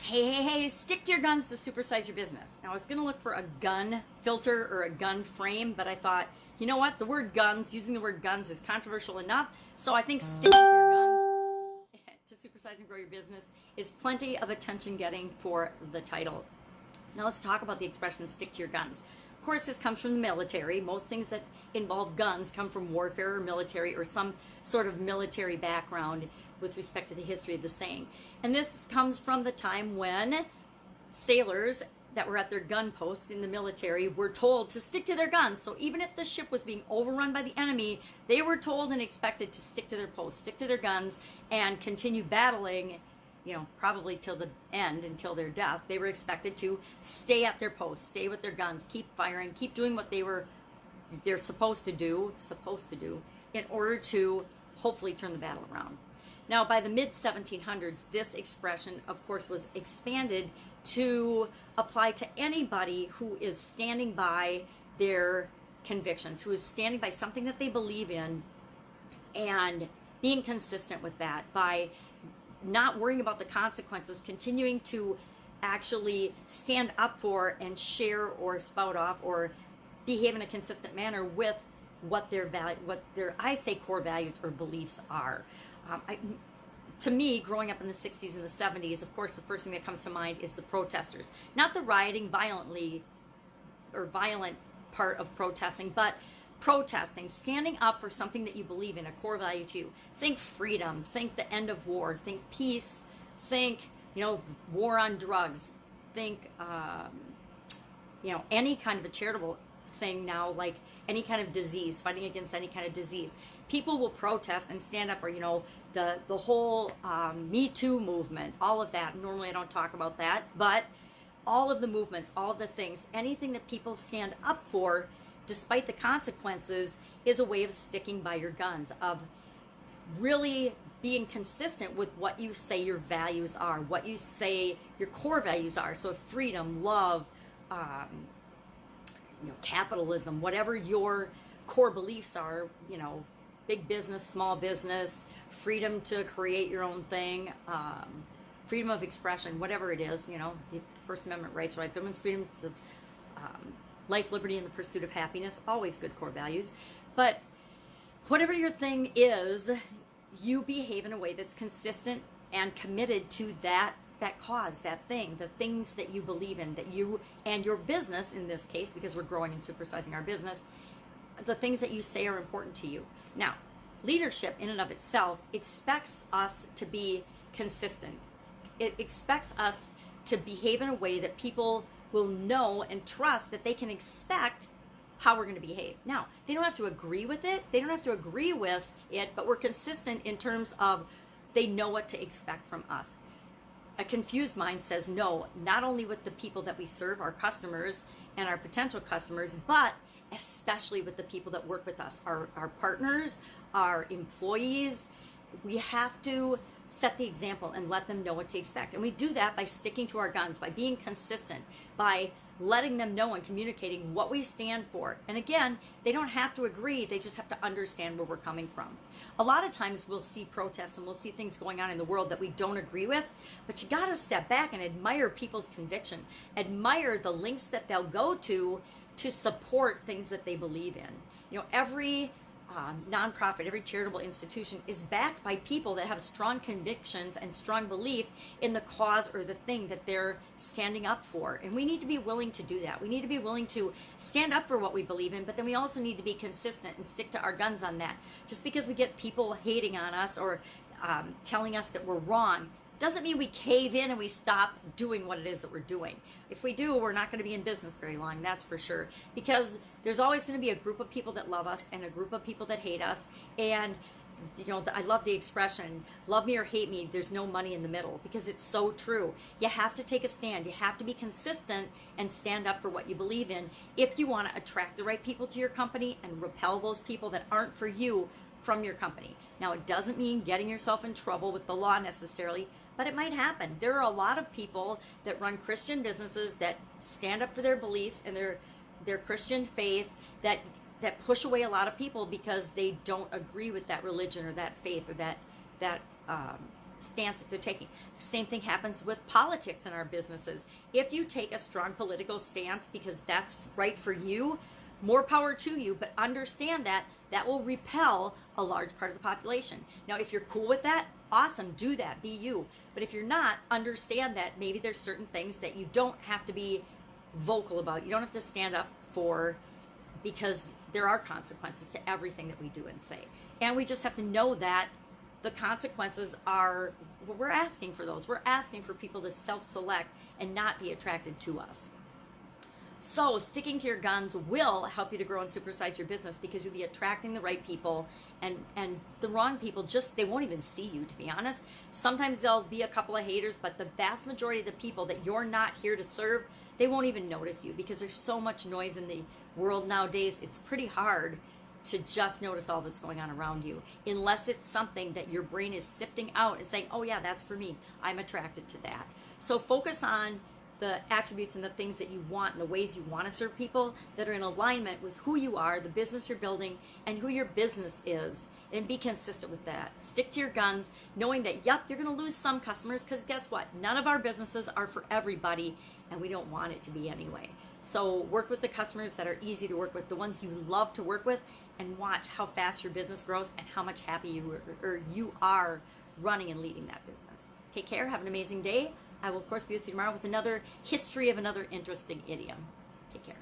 Hey, stick to your guns to supersize your business. Now, I was going to look for a gun filter or a gun frame, but I thought, you know what? The word guns, using the word guns is controversial enough, so I think sticking to your guns to supersize and grow your business is plenty of attention getting for the title. Now, let's talk about the expression stick to your guns. Of course, this comes from the military. Most things that involve guns come from warfare or military or some sort of military background with respect to the history of the saying. And this comes from the time when sailors that were at their gun posts in the military were told to stick to their guns. So even if the ship was being overrun by the enemy, they were told and expected to stick to their posts, stick to their guns, and continue battling, probably till the end, until their death. They were expected to stay at their posts, stay with their guns, keep firing, keep doing what they're supposed to do in order to hopefully turn the battle around. Now, by the mid-1700s, this expression, of course, was expanded to apply to anybody who is standing by their convictions, who is standing by something that they believe in and being consistent with that, by not worrying about the consequences, continuing to actually stand up for and share or spout off or behave in a consistent manner with what their core values or beliefs are. To me, growing up in the 60s and the 70s, of course, the first thing that comes to mind is the protesters. Not the rioting violent part of protesting, but protesting, standing up for something that you believe in, a core value to you. Think freedom, think the end of war, think peace, think, war on drugs, think, any kind of a charitable thing now, like any kind of disease, fighting against any kind of disease. People will protest and stand up, or, the whole Me Too movement, all of that. Normally I don't talk about that, but all of the movements, all of the things, anything that people stand up for, despite the consequences, is a way of sticking by your guns, of really being consistent with what you say your values are, what you say your core values are. So freedom, love, capitalism, whatever your core beliefs are, big business, small business, freedom to create your own thing, freedom of expression, whatever it is, the First Amendment rights, right? Freedom of life, liberty, and the pursuit of happiness, always good core values. But whatever your thing is, you behave in a way that's consistent and committed to that cause, that thing, the things that you believe in, that you and your business, in this case, because we're growing and supersizing our business, the things that you say are important to you. Now, leadership in and of itself expects us to be consistent. It expects us to behave in a way that people will know and trust that they can expect how we're going to behave. Now, they don't have to agree with it. They don't have to agree with it, but we're consistent in terms of they know what to expect from us. A confused mind says no, not only with the people that we serve, our customers and our potential customers, but especially with the people that work with us, our partners, our employees. We have to set the example and let them know what to expect. And we do that by sticking to our guns, by being consistent, by letting them know and communicating what we stand for. And again, they don't have to agree, they just have to understand where we're coming from. A lot of times we'll see protests and we'll see things going on in the world that we don't agree with, but you gotta step back and admire people's conviction. Admire the lengths that they'll go to support things that they believe in. Every nonprofit, every charitable institution is backed by people that have strong convictions and strong belief in the cause or the thing that they're standing up for. And we need to be willing to do that. We need to be willing to stand up for what we believe in, but then we also need to be consistent and stick to our guns on that. Just because we get people hating on us or telling us that we're wrong doesn't mean we cave in and we stop doing what it is that we're doing. If we do, we're not going to be in business very long, that's for sure. Because there's always going to be a group of people that love us and a group of people that hate us. And, I love the expression, love me or hate me, there's no money in the middle, because it's so true. You have to take a stand. You have to be consistent and stand up for what you believe in if you want to attract the right people to your company and repel those people that aren't for you from your company. Now, it doesn't mean getting yourself in trouble with the law necessarily, but it might happen. There are a lot of people that run Christian businesses that stand up for their beliefs and their Christian faith that push away a lot of people because they don't agree with that religion or that faith or that stance that they're taking. Same thing happens with politics in our businesses. If you take a strong political stance because that's right for you, more power to you, but understand that that will repel a large part of the population. Now, if you're cool with that, awesome, do that, be you. But if you're not, understand that maybe there's certain things that you don't have to be vocal about. You don't have to stand up for, because there are consequences to everything that we do and say. And we just have to know that the consequences are, we're asking for those. We're asking for people to self-select and not be attracted to us. So sticking to your guns will help you to grow and supersize your business, because you'll be attracting the right people, and the wrong people just, they won't even see you, to be honest. Sometimes there'll be a couple of haters, but the vast majority of the people that you're not here to serve, they won't even notice you, because there's so much noise in the world nowadays. It's pretty hard to just notice all that's going on around you, unless it's something that your brain is sifting out and saying, oh yeah, that's for me, I'm attracted to that. So focus on the attributes and the things that you want and the ways you want to serve people that are in alignment with who you are, the business you're building, and who your business is, and be consistent with that. Stick to your guns, knowing that, yep, you're going to lose some customers, because guess what? None of our businesses are for everybody, and we don't want it to be anyway. So work with the customers that are easy to work with, the ones you love to work with, and watch how fast your business grows and how much happy you are running and leading that business. Take care. Have an amazing day. I will, of course, be with you tomorrow with another history of another interesting idiom. Take care.